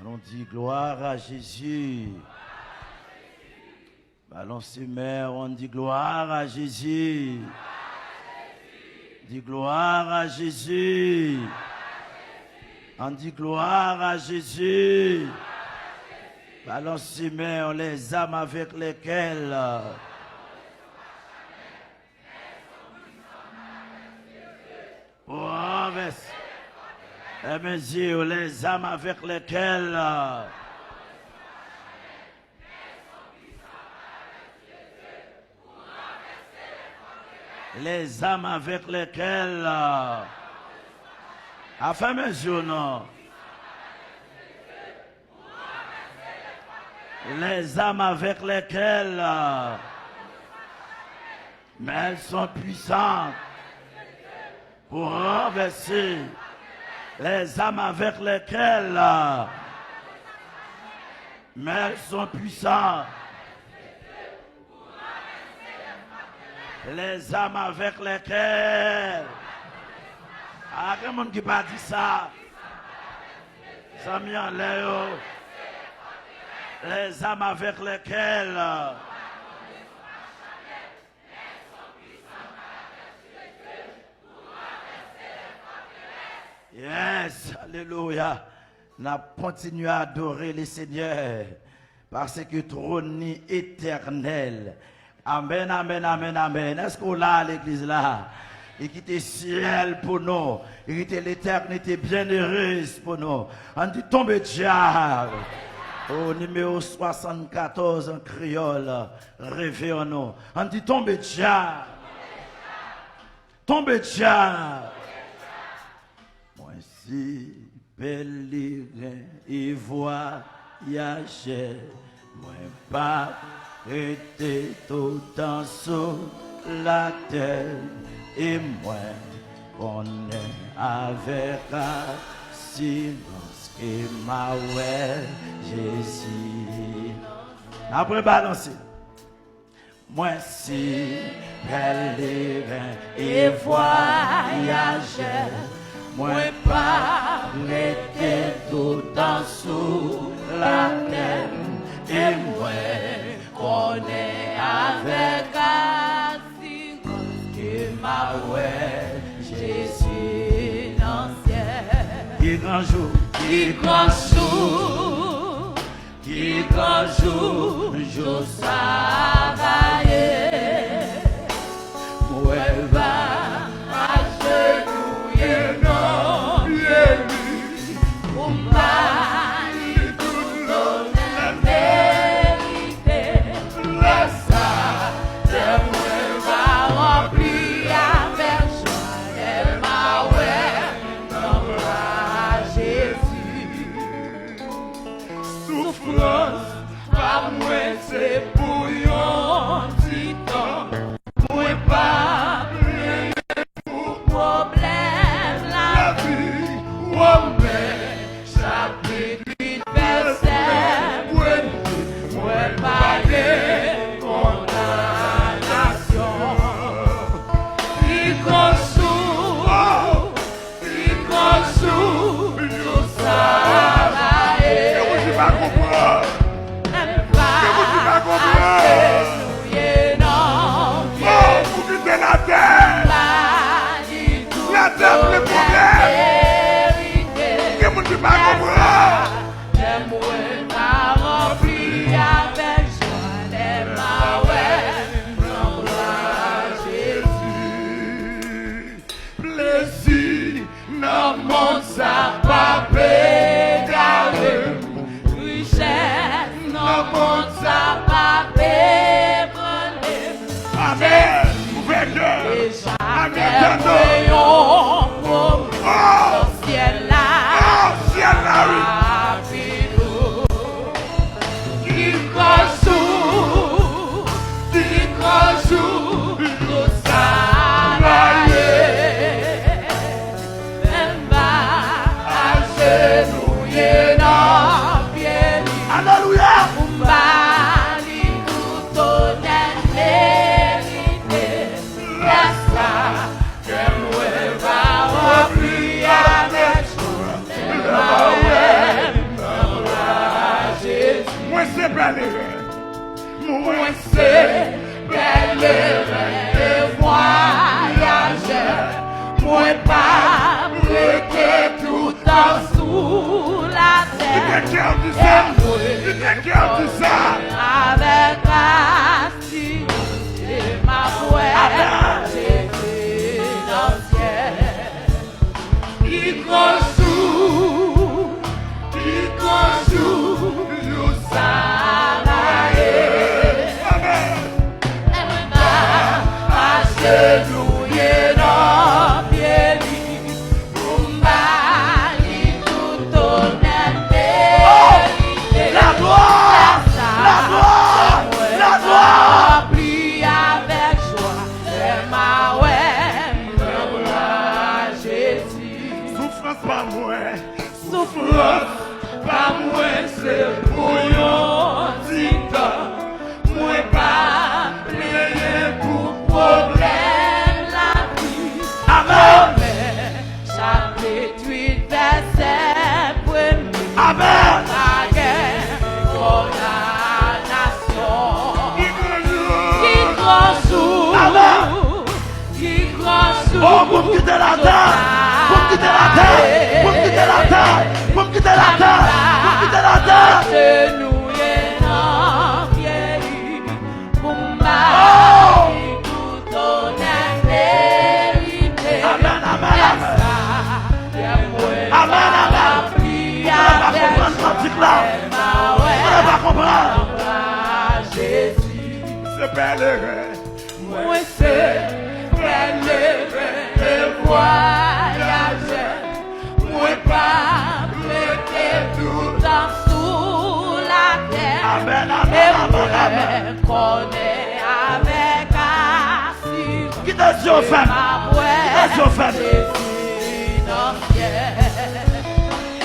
Allons dire gloire à Jésus. Allons Seigneur, on dit gloire à Jésus. Dis gloire à Jésus. On dit gloire à Jésus. Allons Seigneur, les âmes avec lesquelles les âmes avec lesquelles les âmes avec lesquelles afin mesure non les âmes avec lesquelles mais elles sont puissantes pour renverser les âmes avec lesquelles mais elles sont puissantes. Les âmes avec lesquelles. Ah, quel monde qui pas dit ça? Ça m'y en l'air. Les âmes avec lesquelles. Yes, alléluia. Nous continuons à adorer le Seigneur parce que trône éternel. Amen, amen, amen, amen. Est-ce qu'on l'a à l'église là? Et qui était ciel pour nous. Et qui était l'éternité bienheureuse pour nous. On dit tombe diable. Au numéro 74 en créole. Réveillons-nous. On dit tombe diable. Tombe diable. Moi si pèlerin et voyageur. Moi pas. Était tout en sur la terre et moi on est avec un silence et ma ouais Jésus. Après balancer. Moi si pèlerin et voyageur, moi pas était tout en sur la terre et moi on est avec un silence que ma ouais Jésus l'ancien. Qui grand jour, qui grand jour, qui grand jour, jour travailler. Moi va à genouiller non lui, pour parler tout l'homme. Par moi c'est pour un petit temps. Moi pas pour problème la vie. Oh mais chapitre verset. Moi pas de condamnation. Il consoule tout ça. La terre, le problème. Que mon Dieu pas comprendre. Plaisir, non, mon sapin pégalé. Richesse, non, mon sapin pégalé. Amen. Amen. Ciel là, oui. Il consoule, tout ça. Alléluia. That Avec grâce et ma foi, Jésus dans le ciel. Il conjoue, nous travailler. Et ma agenouiller dans pied pour m'aller tout honnête. La gloire, la gloire, la gloire. Prie avec joie, et ma ouais, Jésus. Souffrance pas moins, Souffrance, pas moins, c'est pour yon petit temps. Moi pas player pour problème la vie. Amen. Chapitre 8, verset 1er. Amen. La guerre, condamnation. Qui consoule, Amen. qui consoule. Oh, pour quitter la terre, pour quitter la terre, pour quitter la terre, pour quitter la terre, pour quitter la terre. Agenouiller dans pied, pour Oh. m'aller tout honnête vérité. Amen, amen, amen. Amen, amen. Prie On ne va pas avec comprendre ce cantique là. ma On ne va pas comprendre. Jésus. c'est pèlerin. Moi c'est pèlerin et voyageur. Moi pas prêter tout dans sous la terre. Amen, Et amen, amen, amen. moi connais avec assurance. Quittez Dieu, femme. Ma Quittez Dieu, femme. Jésus dans le ciel.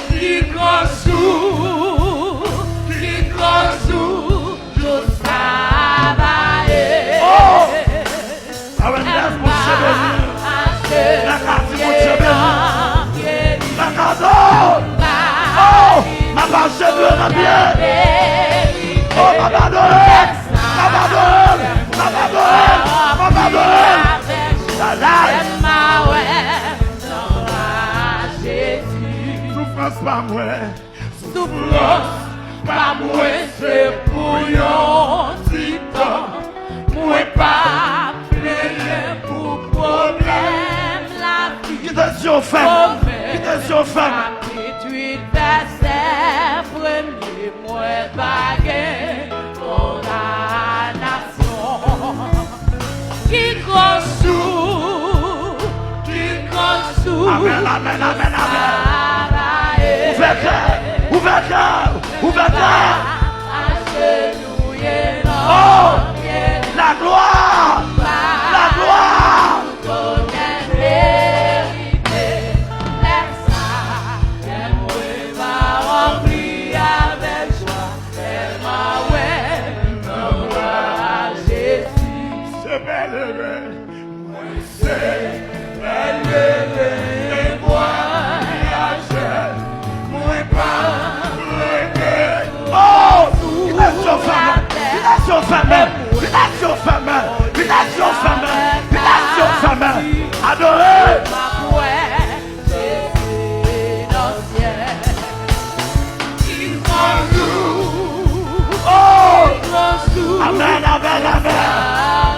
Qui consoule, nous travailler. Oh. Amen, laisse mon Dieu béni. La carte, mon Dieu béni. La carte, oh, ma part, je veux la bien. Oh, ma part de elle, ma part de elle, ma part de elle, ma part de elle. La life. Souffrance pas moins, Souffrance, pas moins, c'est pour yon petit temps. Moi pas player pour problème la vie. Quittez Dieu, femme. Quittez Dieu, femme. Chapitre 8, verset 1er, moi baguette, condamnation. Qui consoule, Amen, amen, amen, amen. travailler. Ouvert cœur, ouvert cœur. Agenouiller dans Oh, pied. la gloire, la gloire. Connaître vérité. Laisse ça, et moi va remplir avec joie. Et ma ouais, Jésus. c'est pèlerin. C'est élevé, voyageur. Moi pas prêter. Oh, il est sur femme, il est sur femme, il est sur femme, il est sur femme, il est sur femme. Adorez. Ma ouais, Jésus dans le ciel. Il conjoue, Oh, il conjoue. amen, amen, amen.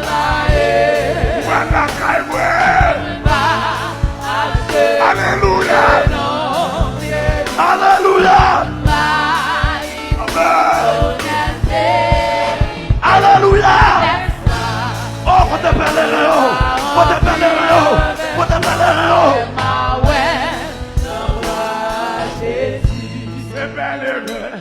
Travailler. Voilà, caille-moi. Alléluia, Non, viens alléluia, pas. Amen. alléluia. Oh, qu'on te pèlerin, oh, qu'on te pèlerin, oh, qu'on te pèlerin, oh. C'est pèlerin.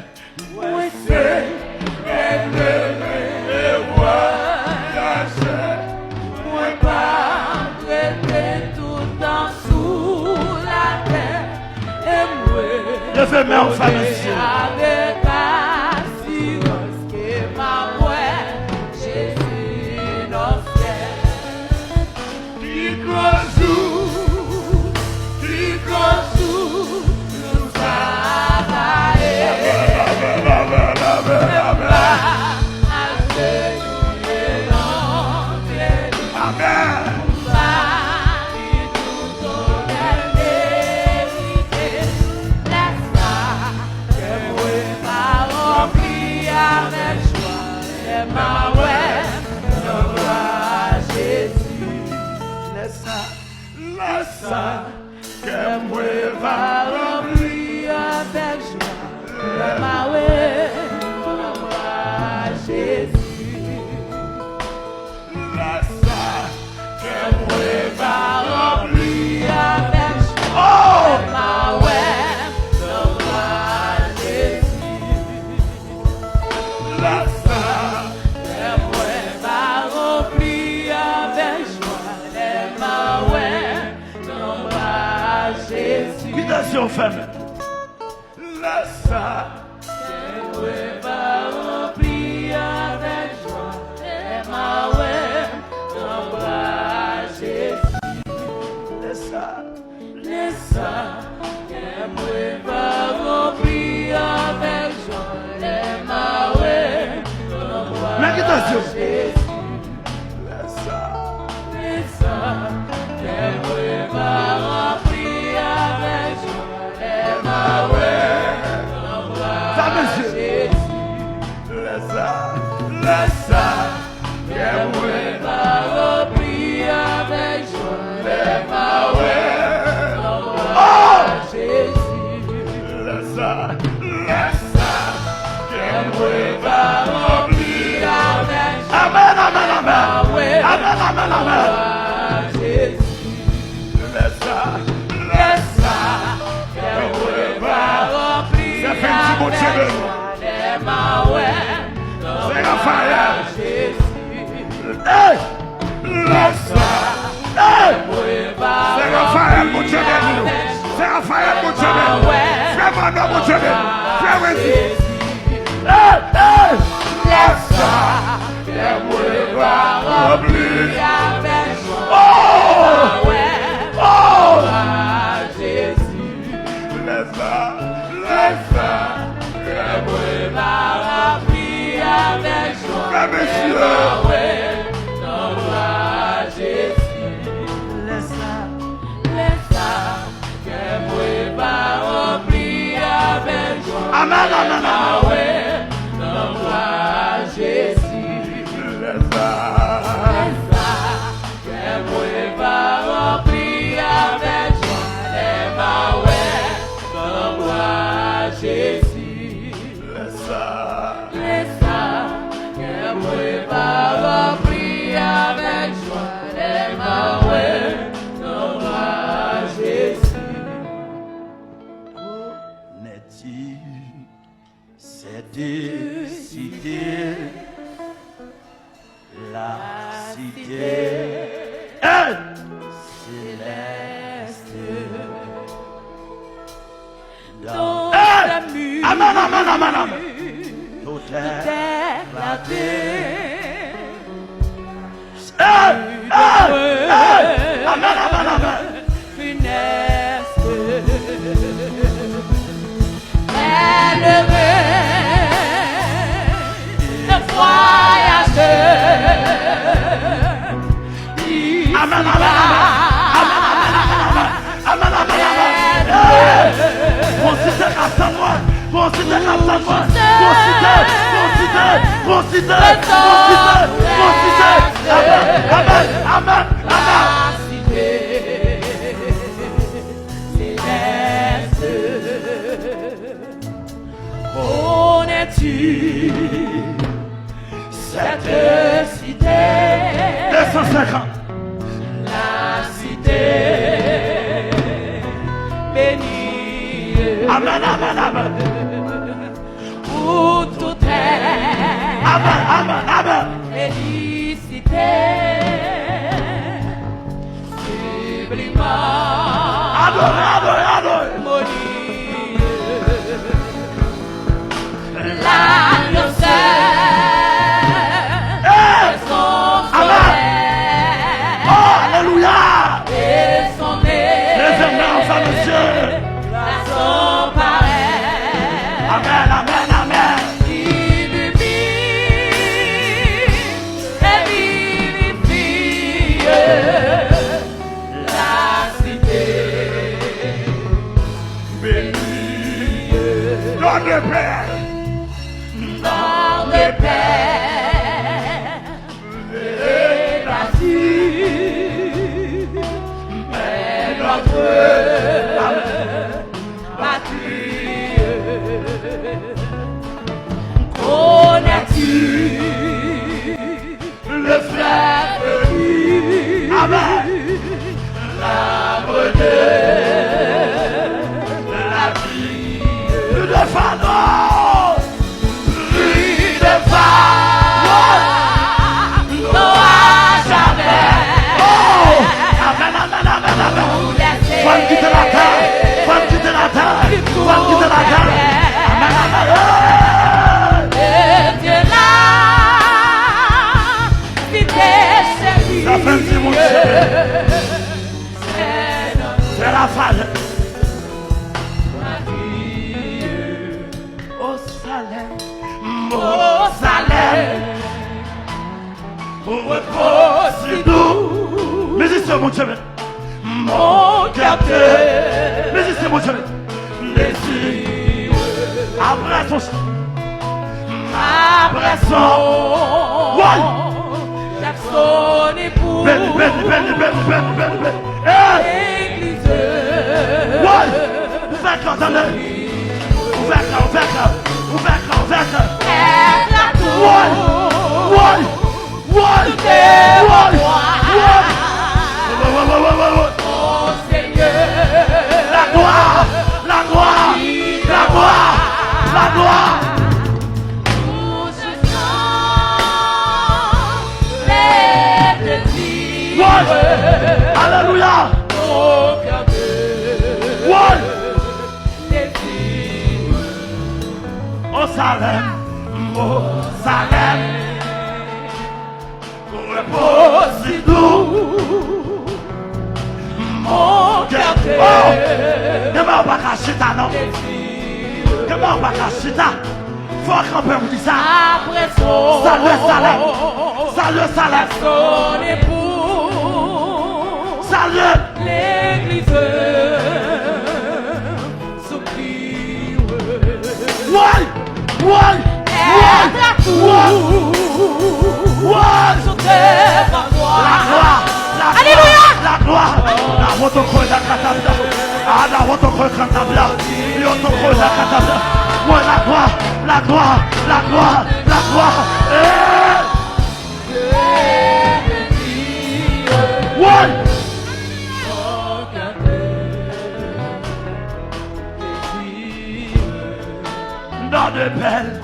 Levez main aux femmes ici. Avec assurance que ma voix, Jésus dans le ciel. Qui conjoue, nous travailler. Amen. ça que moi va va remplir avec joie. Le Maoué, Jésus. laisse ça que moi va Remplir avec joie. Oh! Le Maoué, Jésus. laisse ça Le Maoué va remplir avec joie. Le Maoué, Jésus. Invitation ferme. laisse ça Va remplir avec joie, les maouets, Jésus. Laisse ça. Laisse ça, les maouets va remplir avec joie, les maouets, L'invitation. Jésus. laisse ça Laisse ça, les maouets va remplir avec joie, les maouets, Ça, monsieur. Jésus. laisse ça que moi Va remplir avec joie les maouets, Jésus. laisse ça que moi Va remplir avec joie Amen, amen, amen. maouets, Amen, amen, amen. Jésus. laisse ça Laisse ça, va remplir Ça fait un petit mot de avec chemin. joie les maouets, c'est Raphaël Jésus. Hey! laisse ça Hey! c'est Raphaël mon Dieu béni c'est Raphaël mon Dieu béni frère Mano mon Dieu béni frère Wesi Hey! Hey! Laisse ça, que moi va remplir Oh! Oh! Jésus. laisse ça que moi Va remplir avec joie frère monsieur Jésus. Laisse ça. Laisse ça, que moi va remplir avec joie Amen, amen, amen. Jésus. laisse ça Laisse ça, que moi va remplir avec joie les maouets, Jésus. laisse ça Laisse ça, que moi va remplir avec joie les maouets, Jésus. N'est-il c'est décidé la cité est céleste Dans Hey! la mue, Amen, amen, amen, amen. Tout est éclaté. Hey! Hey! Hey! Amen, amen, amen. Funeste. Malheureux, le voyageur. Amen, amen, amen. Amen, amen, amen. Amen, amen, amen. Considère à sa moi. Considère à sa moi. Considère. Considère. Amen, amen, amen, amen. Connais-tu cette cité? 250. La cité bénie, Amen, amen, amen. où tout est Amen, amen, amen. félicité, sublimement, Adore, adore, adore. harmonie. L'agneau seul Hey! est son Amen. soleil Oh, alléluia. et son nez, Les enfants de Dieu. à son pareil. Amen, amen, amen. Illumine et vivifie la cité. béni donne de paix Dans de paix et grâce, et dans Amen. L'arbre de la vie. Plus de fardeau. Plus de phare. N'aura jamais. Oh. Amen, amen, amen, amen. Femme quitte la terre. Femme quitte la terre. Femme quitte la terre. Amen, amen. Dieu là, si t'es chéri, Ça fait un petit mot de c'est la faille. Au Salem, au Salem, au repos si doux. Mais c'est mon Dieu. mon cœur te Mais c'est mon Dieu. désire. Après son Après son, Jacques son époux, Ben. l'église. Ouais. Ouvert quand on est. Ouvert quand. Est la tour. Ouais. Tout est pour toi. Mon Seigneur. La gloire. Où je sens les désirs. Alléluia. Mon cœur te Ouais. désire. Au Salem. Au repos si doux. Mon cœur te Oh. Demain on va cacher ta non. désire. Demain on va cacher ta. Faut qu'on peut vous dire ça. Après son, Salut Salem. son époux, Salut. l'église soupire. Ouais. Est la tour. Sous tes parois. Alléluia. La gloire. La rotokoi la katabla. Ah, la rotokoi katabla. Yotokoi la katabla. Ouais, la gloire. Ouais. Dans de belles.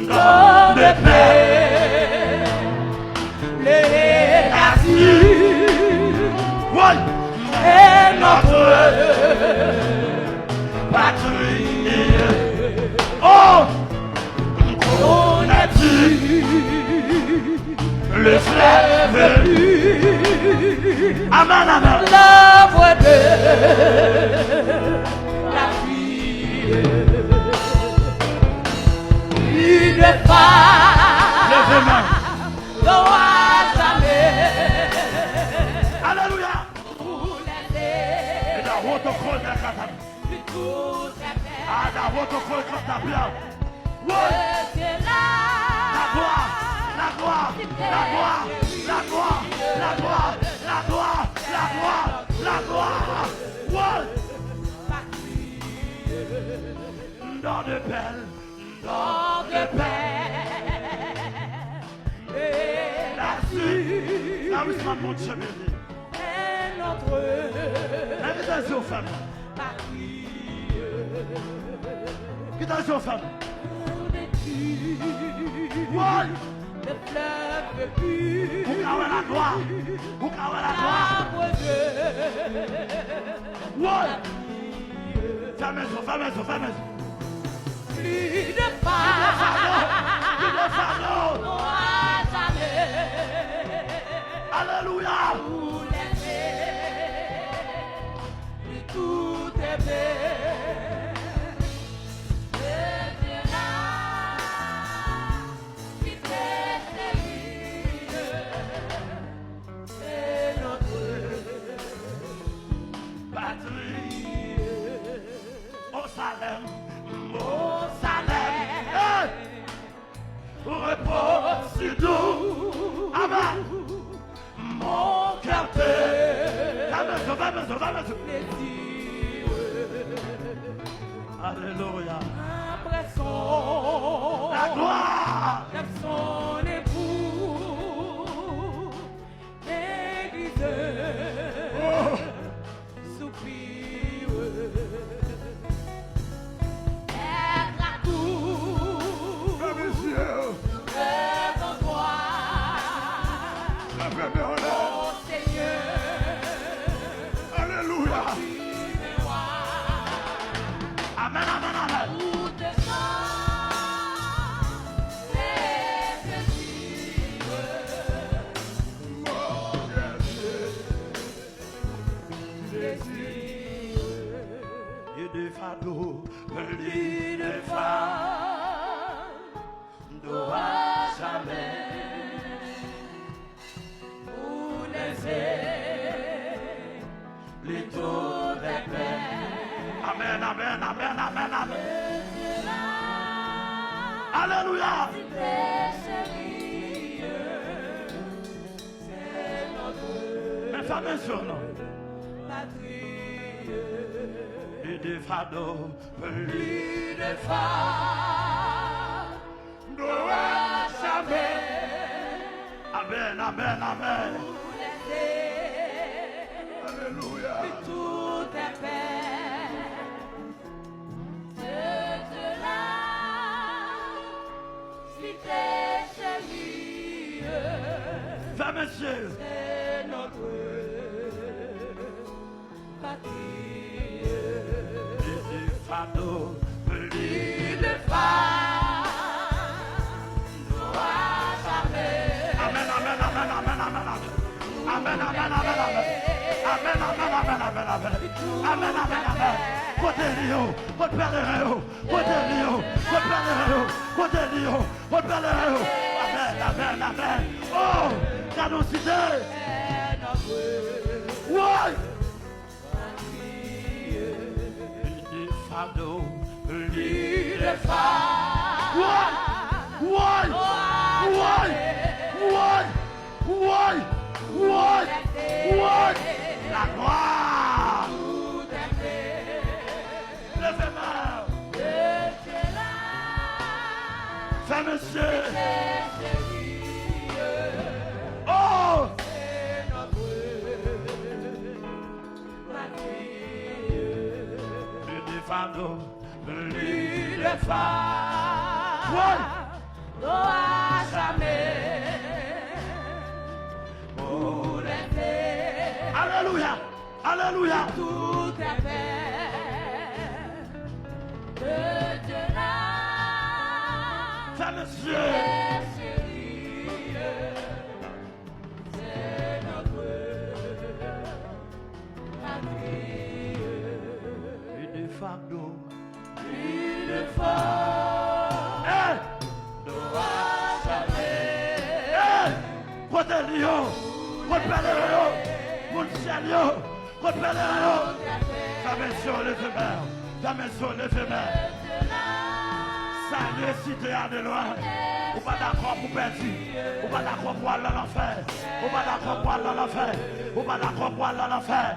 Dans de paix, les Ouais. et notre Patrie. Oh. on a dû Le fleuve. Amen. la voix de la vie. Une femme Levez-moi. n'aura jamais Alléluia. laissé Et la rotokoi la katabla. de tout la paix. Ah, la rotokoi katabla. Ouais. C'est là. La gloire. Ouais. Dans de belles. Dans de paix et La suite. Ah oui, c'est mon Dieu béni. est notre Invitez aux femmes. patrie. Invitez aux femmes. Le Ouais. fleuve pur, Vous avez la gloire. l'arbre de Ouais. Fermez. plus de phare. Fardeau. N'aura jamais Alléluia. nous laisser de tout aimer. C'est Dieu là qui t'est chéri. C'est notre Patrie. Au Salem. Salem. Repos si doux. Amen. Mon cœur te. Fermez. Alléluia. Après son, La gloire. son époux, plus de femmes n'aura jamais pour laisser les tours des peines. Amen, amen, amen, amen, amen. Alléluia. Mes femmes et surnoms. Plus de fardeaux, plus de femmes n'aura jamais. Amen, amen, amen. Alléluia. Tout est fait. Cela, si t'es sérieux, Fais monsieur. c'est notre patrie. Plus de fardeaux, plus de Femmes n'aura jamais. Amen, amen, amen, amen, amen, amen. Amen, amen, amen, amen. Amen, amen, amen, amen, amen. Amen, amen, amen. Côté Lio, côté Péléréo, côté Lio, côté Péléréo, côté Lio, côté Péléréo. Amen, amen, amen. Oh, cadencité. Ouais. Plus de fardeaux, plus de femmes. Ouais, ouais, ouais, ouais, ouais, ouais, ouais. La gloire. Levez-moi. Fais monsieur. Oh. Plus de fardeaux, plus de femmes. Ouais. N'aura jamais pour laisser Alléluia. Alléluia. tout est fait. De Dieu là, Fais monsieur. c'est sérieux, c'est notre patrie. Plus de fardeaux. Plus de force Eh. n'aura jamais. Eh. Côté Lio. Côté Péléréo. Côté Chalio. Côté Péléréo. Fais monsieur le fémère. Fais monsieur le fémère. Salut cité à de loin. Ou pas d'accord pour perdu. Ou pas d'accord pour aller à l'enfer. Ou pas d'accord pour aller à l'enfer. Ou pas d'accord pour aller à l'enfer.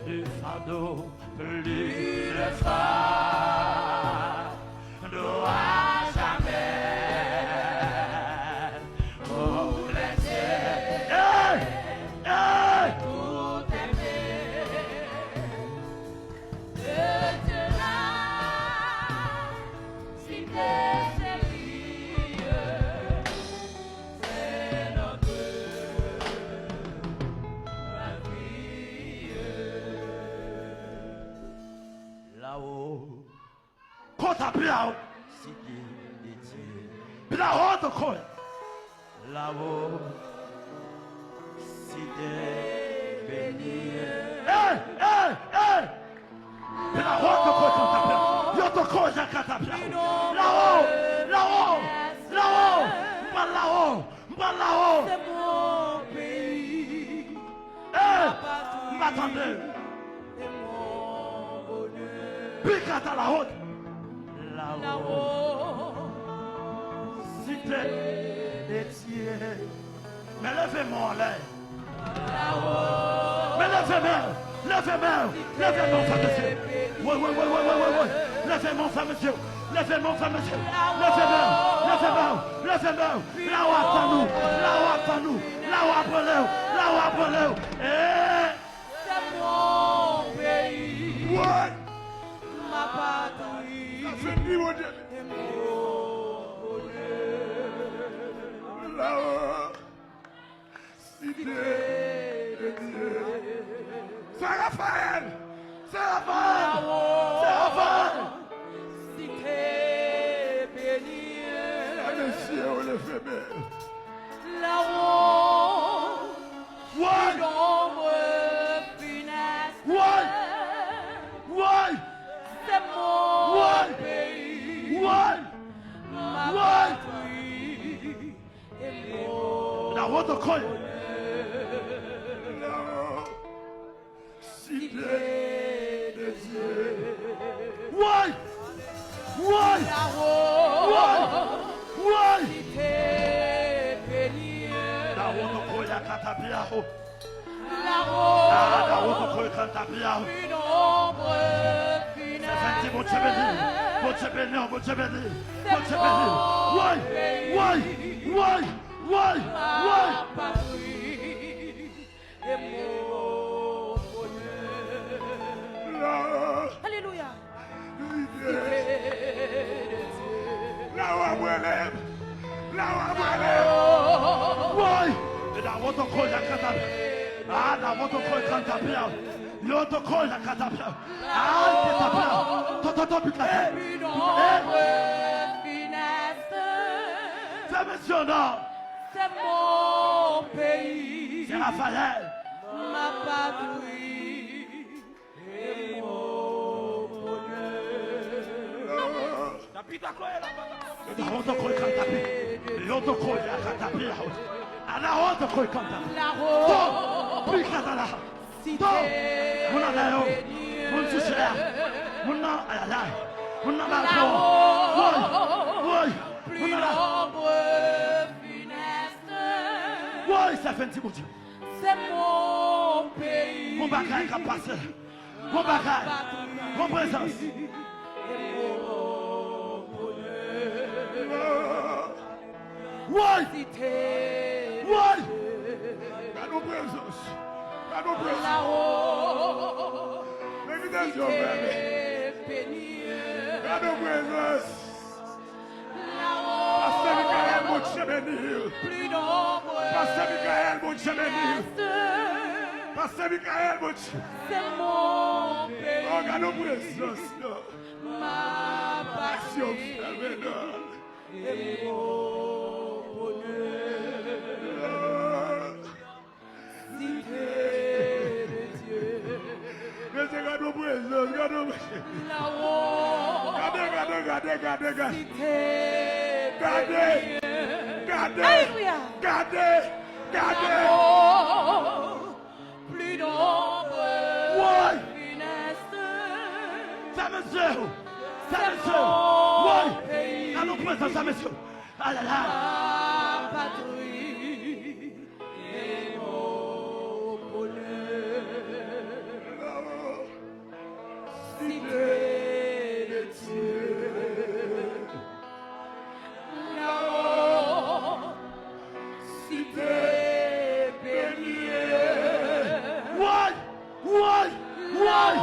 Plus de fardeaux, plus de femmes n'aura jamais pour laisser. Hey! Hey! Tout aimé de Dieu là, si t'es sérieux, c'est notre patrie. Là-haut, compte à là-haut, si Dieu dit, là-haut, de quoi? Là-haut, si Dieu béni. Hey, hey, hey! Là-haut, de quoi, compte à yo, de quoi, j'ai compte à là-haut, là-haut, là-haut, pas là-haut, pas là-haut. C'est mon pays, Hey, m'attendez. c'est mon bonheur. Pique à la haute. Là-haut. Là-haut, Cité des tiers. Mais levez-moi en l'air. là-haut, Mais levez-moi. Levez-moi. Levez-moi, frère monsieur. Oui, oui, oui, oui, oui, oui, oui. Levez-moi, frère monsieur. Levez-moi, frère monsieur. Levez-moi. Levez-moi. Levez-moi. Là-haut après nous. Là-haut après nous. Là-haut après nous. Là-haut après nous. Eh. c'est mon pays, Ouais. ma patrie, C'est lui, mon Dieu. et mon bonheur. Là-haut. Cité de Dieu. C'est Raphaël. C'est Raphaël. C'est Raphaël. Si t'es béni, Le ciel, le féminin. là-haut, Ouais. l'ombre funeste, Ouais. Ouais. autocolle. Cité de Dieu. Ouais. Ouais. Ouais. Ouais. La autocolle à Catapiao. Ah, la autocolle Catapiao. Bon Dieu béni. Bon Dieu béni. Bon Dieu béni. Bon Dieu béni. Ouais. Ouais. Ouais. Ouais. Ouais. Alléluia. Là où on relève. Là où on relève. Ouais. Et la autocolle à Catapiao. Ah, la autocolle Catapiao. L'autocolle à Catapiao. Ah, Catapiao. Toto Bucata. C'est monsieur, non. C'est mon pays, C'est Raphaël. ma patrie et mon bonheur. La autocolle Catapiao. L'autocolle à Catapiao. Ah, la autocolle Catapiao. La rose, Bucata. cité Mon anayo. bénie. Mon soucier. Mon nom. Aïe, aïe, aïe. Mon nom. La Ouais. rose, Ouais. plus Mon nom. nombreux, funeste. Ouais, ça fait un petit bout de Dieu. C'est mon pays, Mon bagage qui a passé. Mon bagage. Mon présence. Ouais. cité Ouais. Dans nos présences. Dans nos présences. la rose, L'invitation, frère. bénie. Dans nos présences. La Pasteur Michael, rose, mon Dieu béni. plus nombreux, Pasteur Michael, mon Dieu béni. funeste. Pasteur Michael, mon Dieu. C'est mon pays, Oh, dans nos présences. ma Action, patrie frère, maintenant. et mon bonheur. Cité de Dieu, Mais c'est dans nos présences. Dans nos présences. là-haut, Regardez. cité Regardez. bénie. Regardez. Alléluia. Regardez. Là-haut, plus nombreux, Ouais. funeste. Ça, monsieur. Ça, C'est monsieur. mon Ouais. pays, À nos présences, ça, monsieur. Aïe, aïe, aïe. ma patrie et mon bonheur. Cité de Dieu, là-haut, cité bénie. Ouais. Ouais. Ouais.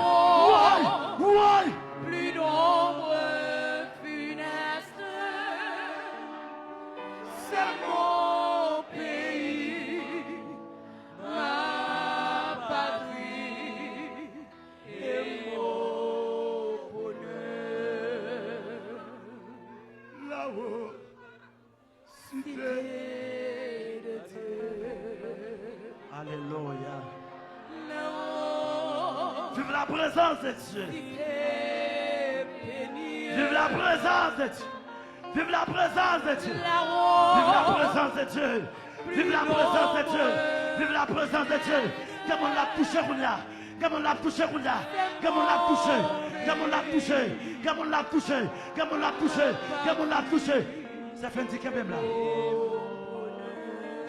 Ouais. Ouais. Plus nombreux, funeste. C'est mon pays, ma patrie et mon bonheur. Là-haut. Cité de Dieu, Alléluia. là-haut, Vive la présence de Dieu. cité bénie. Vive la présence de Dieu. Vive la présence de Dieu. Vive la Là-haut, présence de Dieu. Vive la présence de Dieu. Vive la présence de Dieu. Comme on l'a touché, Roulia. Comme on l'a touché, Roulia. Comme on l'a touché. Comme on l'a touché. Comme on l'a touché. Comme on l'a touché. Comme on l'a touché. Ça fait un petit même là.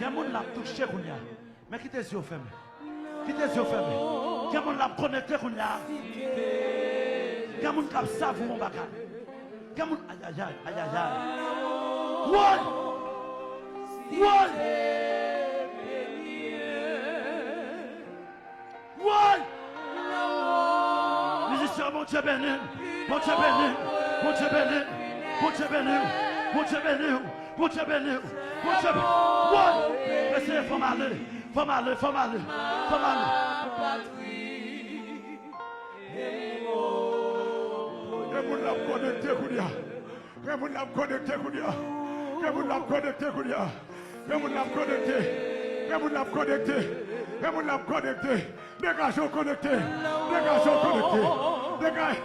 Comme on l'a touché, Roulia. Mais qui tes yeux fermés. Qui tes yeux fermés. Comme on l'a connecté, Roulia. Comme on l'a savou mon bagage. Comme on. Aïe, aïe, aïe, aïe, aïe. Ouais. Ouais. Ouais. Musicien, mon Dieu béni. Mon Dieu béni. Mon Dieu béni. Mon Dieu béni. Mon Dieu béni. Mon Dieu béni. Mon Dieu béni. Ouais. Mais c'est, faut m'aller. Faut m'aller. Faut m'aller. Faut m'aller. Quelqu'un l'a connecté, Koudia. Quelqu'un l'a connecté, Koudia. Quelqu'un l'a connecté, Koudia. Quelqu'un l'a connecté. Quelqu'un l'a connecté. Quelqu'un l'a connecté. Dégagez connecté. Dégagez connecté. Dégagez.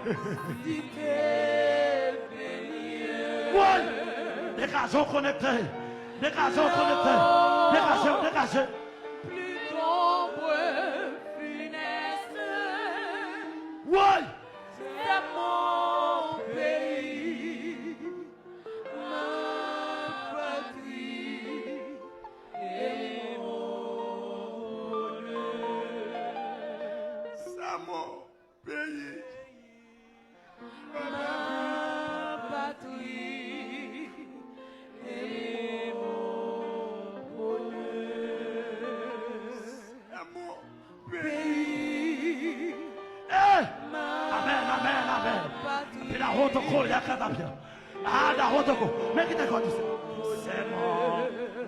Ouais. Des gazons connectés. Des gazons connectés. Dégagez, dégagez. plus d'ombre funeste. Oui. C'est mon pays, ma patrie et mon bonheur. C'est mon pays. Ma patrie et mon bonheur. C'est mon pays. Pays, Eh. ma Amen, amen, amen. patrie. Puis la route au col, il y a qu'à bien. Ah, la route au col. Mais qui t'a connu ça?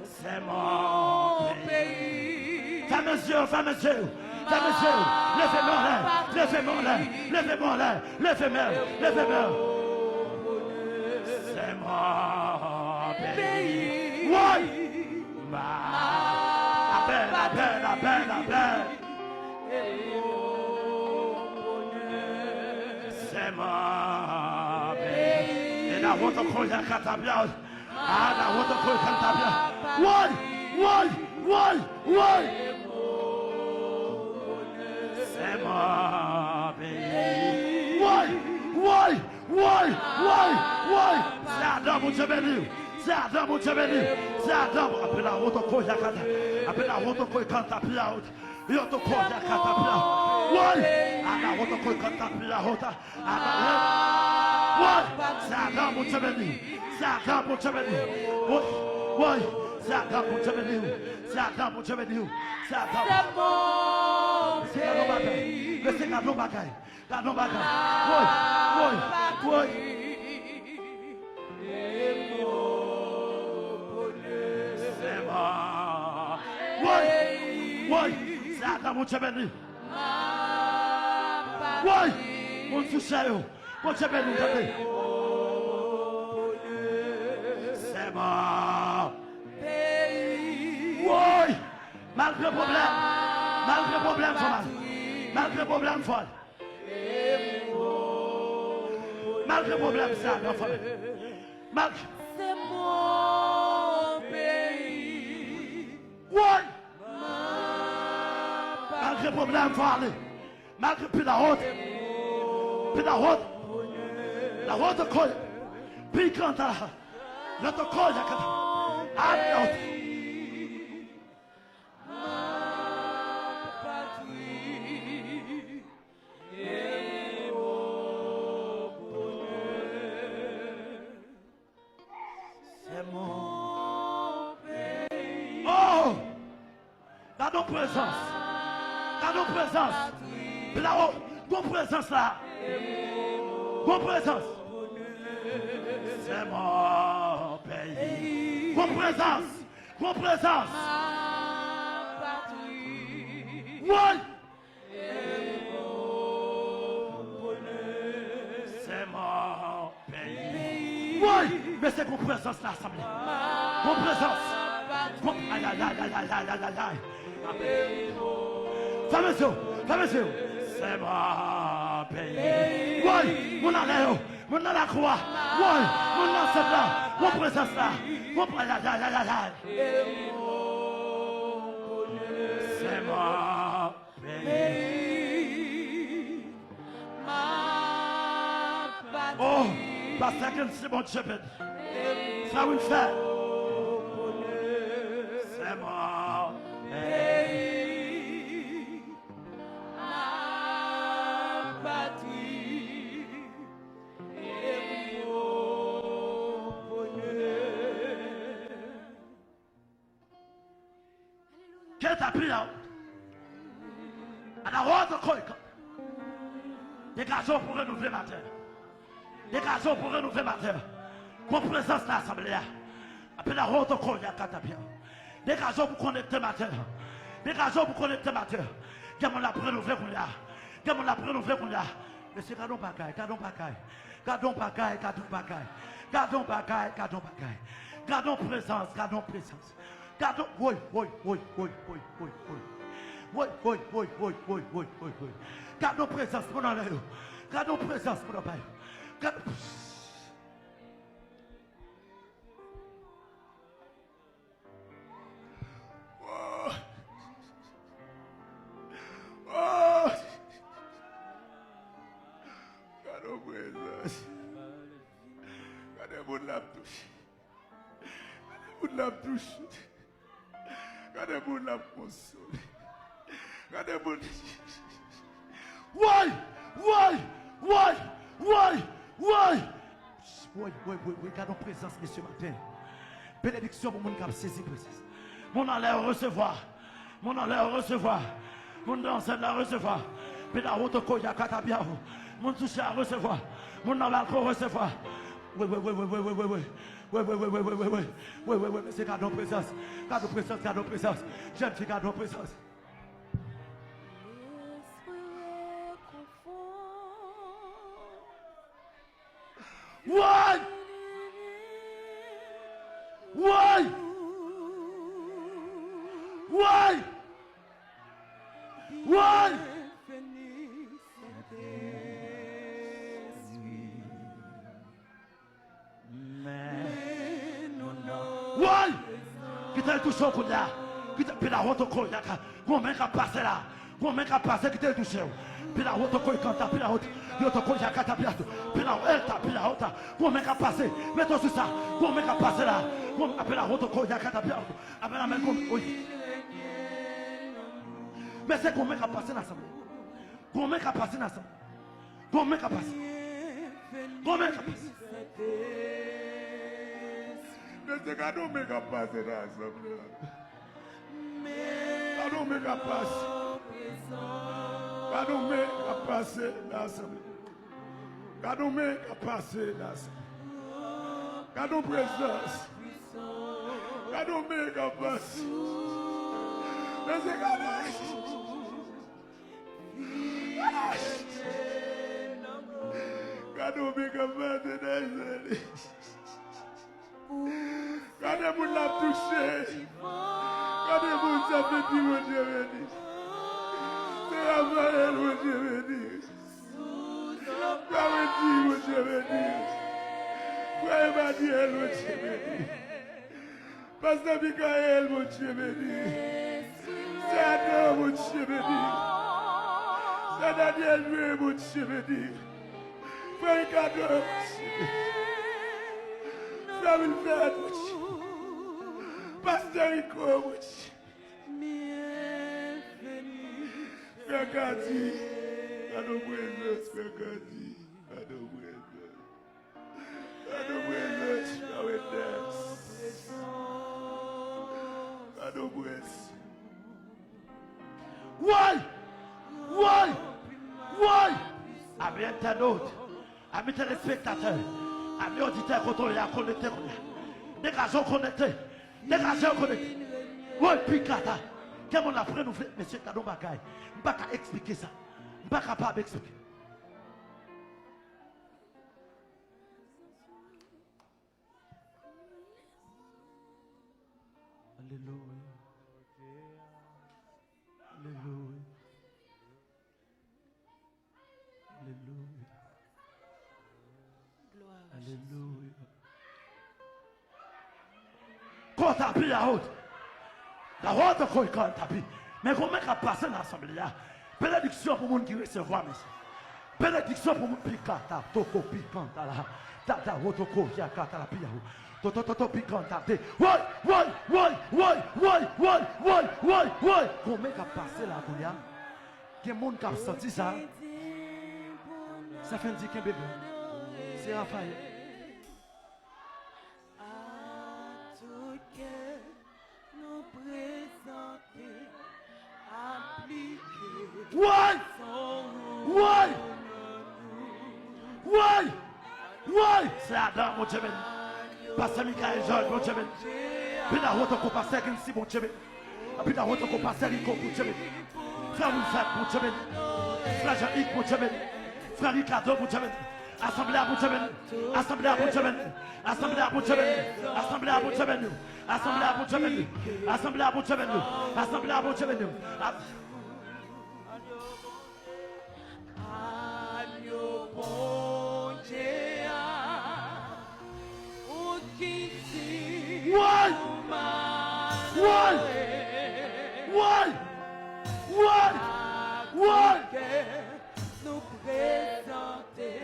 C'est mon pays. Fermez les yeux, fermez les yeux. Fermez les yeux. Levez-moi là, levez-moi là, levez-moi là, levez-moi, levez-moi. C'est mon pays. Oui. Amen, amen, amen, amen. C'est mon pays. Et la route au col, il y a qu'à bien. Ah, la route au col, il y a qu'à bien. Oui, oui, oui, oui. C'est mon pays. Oui, oui, oui, oui, oui. C'est Adam, mon Dieu béni. C'est Adam, mon Dieu béni. C'est Adam. Après la route au col, il y a qu'à bien. Après la route au col, il y a qu'à bien. Il y a au col, il y a qu'à bien. Oui. Ah, la route au col, il y a qu'à bien. Oui. C'est Adam, mon Dieu béni. C'est Adam, mon Dieu béni. Oui, oui. C'est Adam, mon Dieu béni. C'est Adam, mon Dieu béni. C'est Adam. C'est mon C'est Gardons bagaille. Mais c'est Gardons bagaille. Gardons bagaille. Oui, oui, oui. C'est moi. Oui, oui. C'est Adam, mon Dieu béni. Oui. Mon Dieu cher. Mon Dieu béni. C'est moi. Oui. Malgré le problème. Malgré le problème, Thomas. Malgré le problème, folle. Malgré le problème, ça, l'enfant. Malgré. C'est mon pays. Oui. Malgré le problème, folle. Malgré puis la route. Puis la route. La route de colle. Puis quand la route de colle, il y a quand. Ah, oh! Dans nos présences. Dans nos présences. Là-haut, nos présences là. Nos présences. C'est mon pays. Nos présences. Nos présences. Oui. C'est mon pays. Oui. Mais c'est nos présences là, assemblée. Nos présences. Aïe, aïe, aïe, aïe, aïe, aïe, aïe, aïe. Fermez les yeux, fermez les yeux. C'est mon pays. Oui, mon allée, mon la croix. Oui, mon ancêtre là, mon présence là. Mon aïe, aïe, aïe, aïe, aïe. C'est mon pays. Oh, parce que c'est mon Dieu béni. Ça vous fait. C'est mon pays. Ma patrie et mon bonheur. Qu'est-ce que tu as pris là? À la route de Koïka. Des garçons pour renouveler ma terre. Des garçons pour renouveler ma terre. Qu'on présence dans l'assemblée. Après la route de Koïka, Katapia. Des garçons pour connecter ma terre. Des garçons pour connecter ma terre. Gardons la renouveler qu'on y a. Gardons la renouveler qu'on y a. Mais c'est gardons bagaille, gardons bagaille. Gardons bagaille, gardons bagaille. Gardons bagaille, gardons bagaille. Gardons présence, gardons présence. Gardons. Oui, oui, oui, oui, oui, oui, oui. Oui, oui, oui, oui, oui, oui, oui, oui. Gardons présence pour nous. Gardons présence pour nous. présence. Regardez mon la touche. Regardez mon la touche. Regardez mon la console. Regardez mon. Why? Oui, gardons présence, messieurs, matin. Bénédiction pour mon cap saisi présence. Mon allait recevoir. Mon allait recevoir. Mon danse à recevoir. Pédaroto koya katabiao. Mon touché à recevoir. Mon allait recevoir. Oui. Mais c'est gardons présence. Gardons présence. Jeune fille, gardons présence. Why? Why? Qui t'a touché au là? Qui t'a pris la route au col là? Combien qu'a passé là? Combien qu'a passé qui t'a touché? Puis la route au col quand t'as pris la route. Yo te col y'a t'as piato. Puis la route, combien qu'a passé? Mettons sur ça. Combien qu'a passé là? Combien après la route au col y'a t'as piato. Après la main comme oui. Mais c'est combien qu'a passé l'assemblée? Combien qu'a passé l'assemblée? Combien qu'a passé? Combien qu'a passé? Mais c'est quand on m'a passé dans l'assemblée. Quand on m'a passé. Quand on m'a passé dans l'assemblée. Quand on m'a passé dans l'assemblée. Quand on présence. Quand on m'a passé. Mais c'est quand on quand on m'a passé dans l'assemblée. Quand on l'a touché, quand on s'est fait dire, mon Dieu béni. C'est Raphaël, mon Dieu béni. Quand on dit, mon Dieu béni. Frère Emmanuel, mon Dieu béni. Pasteur Michael, mon Dieu béni. C'est Adam, mon Dieu béni. C'est Daniel, mon Dieu béni. Frère Ricardo, mon Dieu béni. Frère Wilfred, mon Dieu. Pasteur Rico, mon Dieu. Frère Gadi, à nos présence, Frère Gadi, à nos présence. À nos présence, Frère Wenders. À nos présence. Why? Amis internautes, amis téléspectateurs, amis auditeurs, quand on est connecté, dégagez connecté. Oui, Picata. Quand on apprend, nous faisons, monsieur Kado Bagay, je ne peux pas expliquer ça. Je ne suis pas capable d'expliquer. Alléluia. Alléluia. Alléluia. Alléluia. Quand tu as pris la route, quand tu as pris, mais comment tu as passé dans l'assemblée là? Bénédiction pour les gens qui recevoir, monsieur. Bénédiction pour les gens qui ont toko pikanta là. Tata wotoko yakata la pia. Toto pikanta. Ouais. Comment tu as passé là, Bouya? Quel monde qui a senti ça? Ça fait dire qu'un bébé. C'est Raphaël. Why? C'est Adam, mon Dieu. Pasteur Michael Georges, mon Dieu. Puis la route qu'on passe avec ici, mon Dieu. Puis la route qu'on passe avec mon Dieu. Frère Wilfred, mon Dieu. Frère Jean-Yves, mon Dieu. Frère Ricardo, mon Dieu. Assemblée à mon Dieu. Assemblée à mon Dieu. Assemblée à mon Dieu. Assemblée à mon Dieu. Assemblée à mon Dieu. Assemblée à mon Dieu. Assemblée à mon Dieu. Why? Nous présenter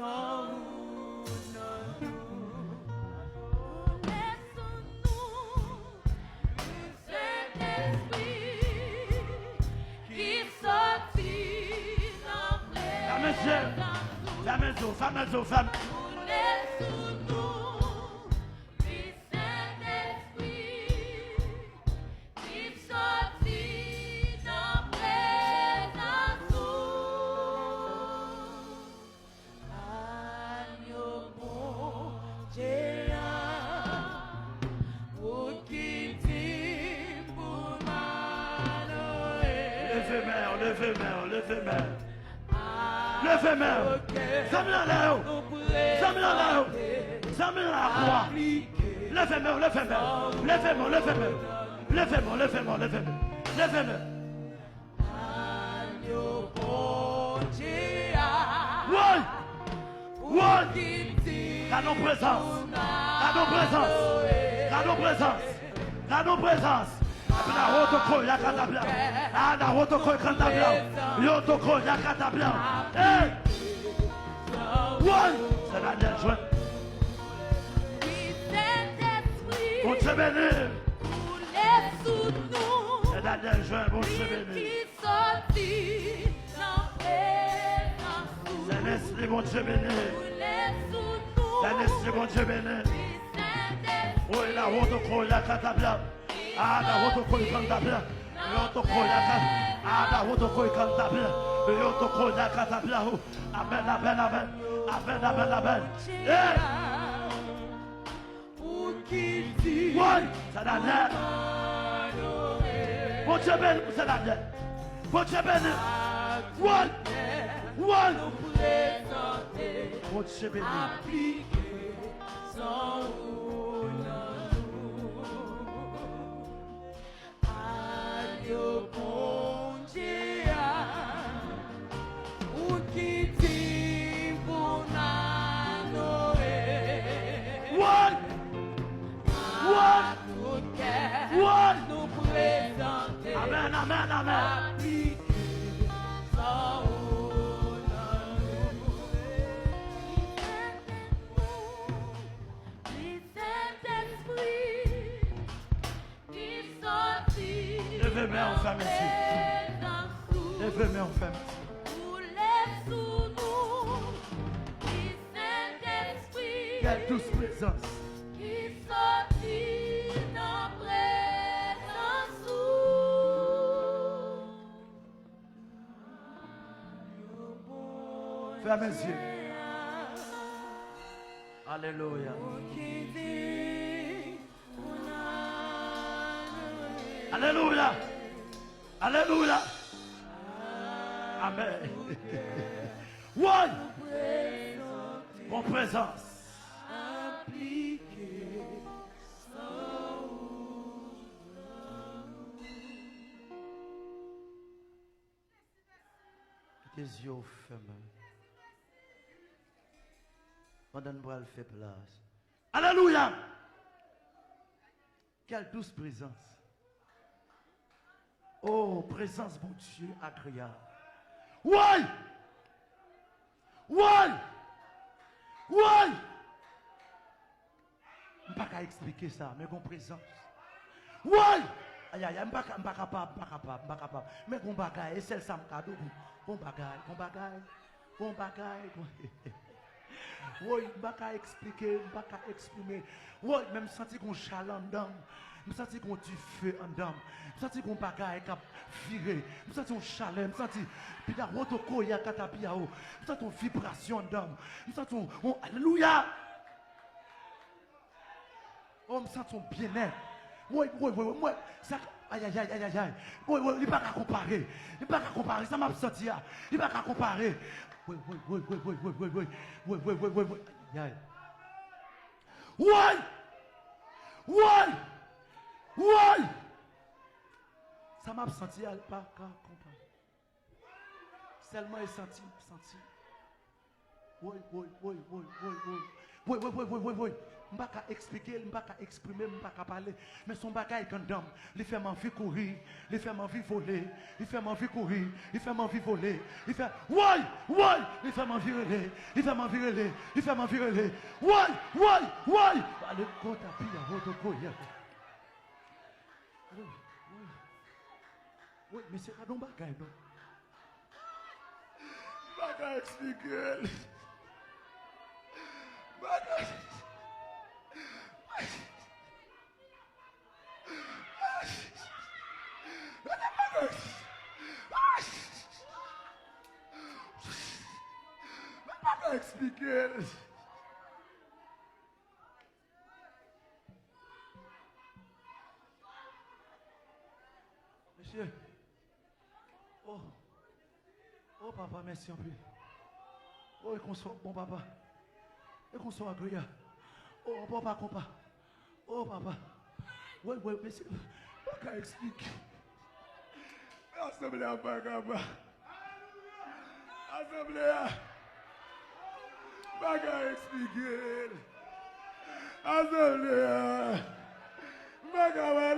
sans vous, non, laisse-nous le Saint-Esprit qui sortit dans Femme. laisse-nous le Saint-Esprit qui sortit dans présence. Agneau bon Dieu, pour qui dit pour Manoé. Levez main. Levez main. Zami en l'air. Zami en l'air. Zami en la croix. Levez main. Agneau bon Dieu, Ouais. pour qui dit Dans nos présences. Na rotoko yakatabla. Na rotoko kantabla. Yotoko yakatabla. Hey! One! C'est la dernière joie. Saint-Esprit, Bon Dieu béni. roulez sous nous, C'est la dernière joie. Bon Dieu béni. qui sortit dans présence. Saint-Esprit, bon Dieu béni. Roulez sous nous, Saint-Esprit, bon Dieu béni. Saint-Esprit, Oh, la rotoko yakatabla. Ah, la rotoko yakatabla. Yotoko yakatabla. Ah, la rotoko yakatabla. Yotoko yakatabla. Amen. Hey! pour qui dit One! C'est la dernière. Bon Dieu béni, c'est la dernière. Bon Dieu béni. One! présenter, Bon Dieu béni. appliquer sans vous, non, Agneau bon Dieu, pour qui dit pour Noé. One! Tout cœur One! nous présenter, Amen. appliquer sans Levez main en femme ici. Levez main en femme. Quelle douce présence. Qui sortit dans présence. Fermez les yeux. Alléluia. Alléluia. Alléluia. Amen. One. Mon présence. Tes yeux fermés. Pendant que elle fait place. Alléluia. Quelle douce présence. Oh, présence, mon Dieu, agréable. Ouais! Ouais! Ouais! Je ne peux pas expliquer ça, mais mon présence. Ouais! Aïe, aïe, je ne suis pas capable. Mais mon bagage, c'est le sam cadeau. Bon bagage. Oui, je ne peux pas expliquer, je ne peux pas exprimer. Oui, même senti qu'on chaleur dedans. Je sens qu'on du feu en dedans. Je sens qu'on bagaille qui a viré. Je sens qu'on chaleur. Je sens puis la rotoko ya katapiao. Je sens qu'on vibration dedans. Je sens qu'on alléluia. Oh, je sens son bien-être. Oui. Ça, aïe. Oui, il n'est pas qu'à comparer. Ça m'a senti. Il n'est pas qu'à comparer. Oui. Oui! Ça m'a senti, elle pas qu'à comparer. Seulement elle senti. Oui. Je ne peux pas expliquer, je ne peux pas exprimer, je ne peux pas parler. Mais son bagage est un homme. Il fait m'envie courir, il fait m'envie voler, il fait m'envie courir, il fait m'envie voler. Il fait ouais, il fait m'envie relayer, il fait m'envie relayer, il fait m'envie relayer. Ouais. Allez, quand tu as pris à votre courrier. Oui, mais c'est pas ton bagage, non? Bagage expliquer. Bagage. Expliquer. Monsieur. Oh papa, merci un peu. Oh, et qu'on soit bon papa. Et qu'on soit agréable. Oh papa, compa. Oh papa. Oui, monsieur. Bagage expliquer. Assemblée à Bagaba. Assemblée à Bagage expliquer. Assemblée à Bagaba.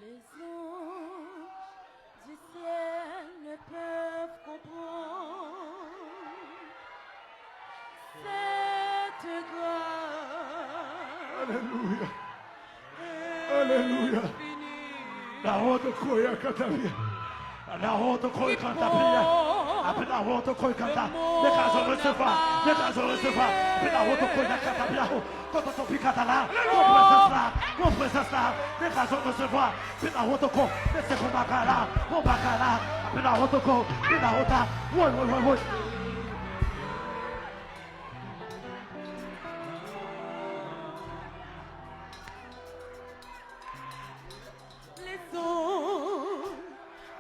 Les anges du ciel ne peuvent comprendre cette grâce. Alléluia. Alléluia. La honte croyait quand tu viens. La honte croyait quand tu viens. Après la honte croyait quand tu viens. Les cas de recevoir. Après la honte croyait quand tu viens. Quand tu piques à la, mon présence là, les cas de recevoir. Après la honte croyait, c'est mon bacala. Après la honte croyait, après la honte. Oui. Les anges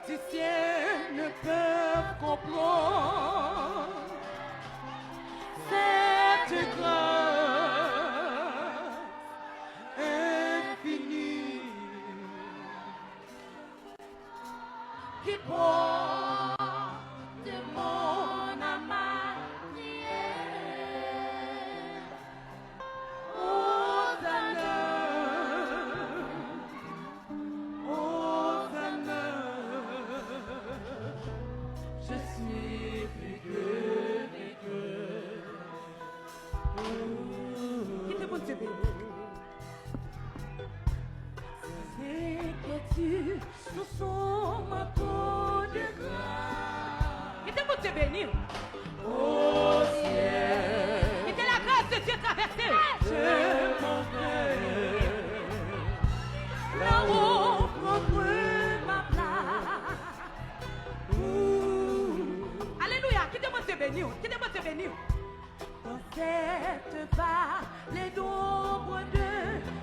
du ciel ne peuvent comprendre cette grâce infinie qui porte mon âme à prier. Je suis plus que qui te monte béni. C'est que tu nous sommes à peau de grâce. Qui te monte béni. Au ciel. Qui te la grâce de Dieu traversée. Je m'en vais là-haut contre ma place. Alléluia. Qui te monte béni. Dans cette vallée d'ombre de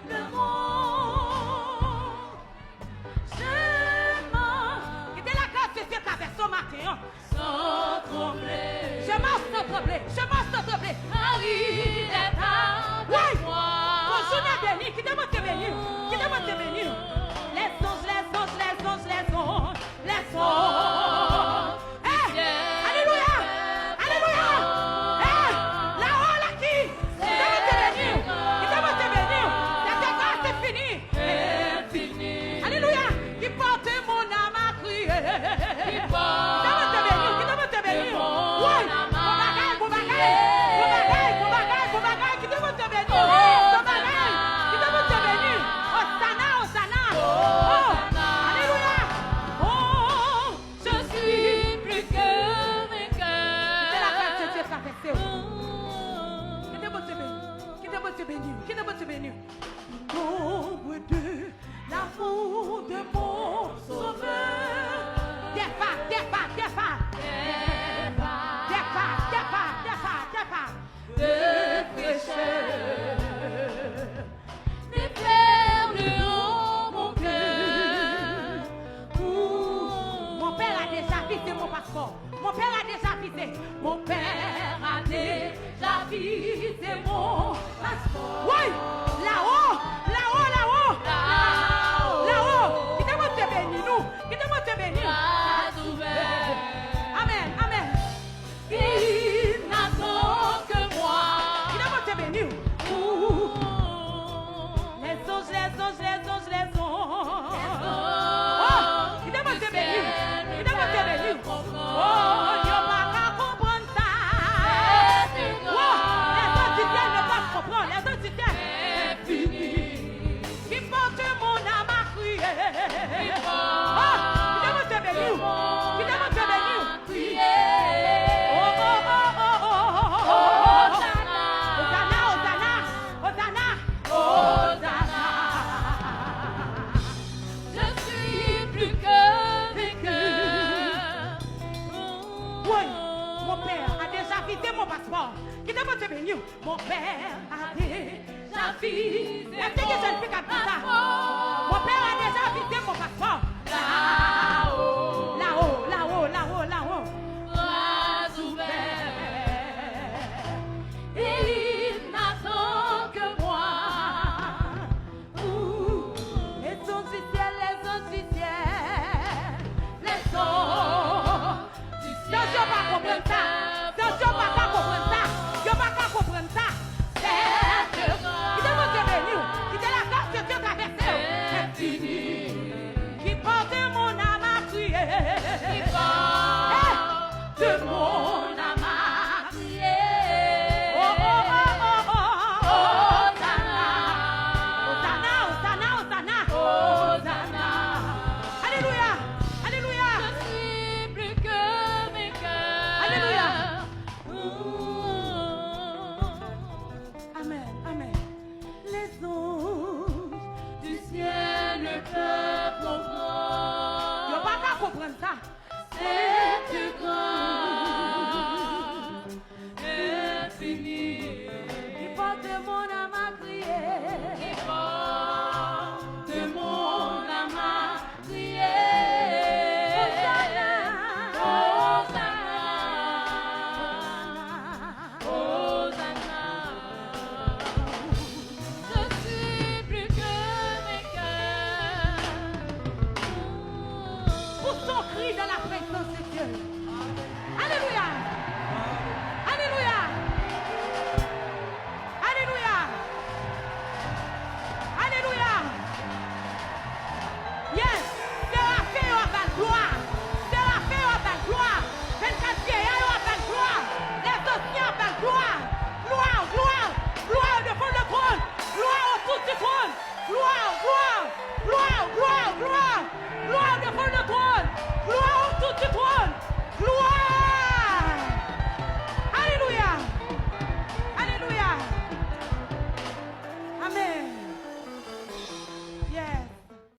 le monde, je marche. Qui te la grâce de Dieu traversée au matin. Sans trembler. Je marche sans trembler. Marie est avec moi. Bonjour la bénie. Qui te monte béni. Les anges. Alléluia. Là-haut, là qui te monte béni. La grâce est finie. Alléluia. Qui porte mon âme à crier. Qui te monte béni. Mon père a déjà visé. Mon père a déjà visé mon passeport. Oui, là-haut, là-haut, là-haut, là-haut. Qui te montre béni nous? Qui te montre béni? Amen, amen. Il n'attend que moi. Qui te montre béni? Les anges, les anges, les anges, les anges. Oh, qui te montre béni? Qui te montre béni? Oh, Dieu va pas comprendre ça. Oh, les autres du ciel ne peuvent comprendre. Les autres du ciel. Qui porte mon âme à crier. Oh, qui te montre béni? Qui te montre béni? Oh, oh, oh, oh, oh, oh, oh, oh. Hosanna, Hosanna, Hosanna, Hosanna. Je suis plus que vainqueur. Oui, mon père a déjà visé mon passeport. Qui te montre béni? Mon père a déjà visé. Est-ce que je ne fais qu'à tout ça? Mon père a déjà visé mon passeport. Là-haut, là-haut, là-haut, là-haut, là-haut. Bras ouverts. Il n'attend que moi. Les anges du ciel, les anges du ciel. Les anges du ciel. Non, je ne pas comprendre ça. Non, je ne pas comprendre ça. Je ne pas comprendre ça. C'est Dieu. Qui te montre béni? Qui te la force que Dieu traverse? C'est fini. Qui porte mon âme à crier. Qui porte mon âme à crier. Oh, oh, oh, oh, oh. Hosanna. Hosanna, Hosanna, Hosanna. Hosanna. Alléluia. Alléluia. Je suis plus que vainqueur. Alléluia. Amen, amen. Les anges du ciel ne peuvent comprendre. Il n'y a pas qu'à comprendre ça. C'est grand, infini. Il porte mon âme à crier. Il porte mon âme à crier. Hosanna, Hosanna, Hosanna. Je suis plus que vainqueur. Pour son cri dans la présence de Dieu. Alléluia.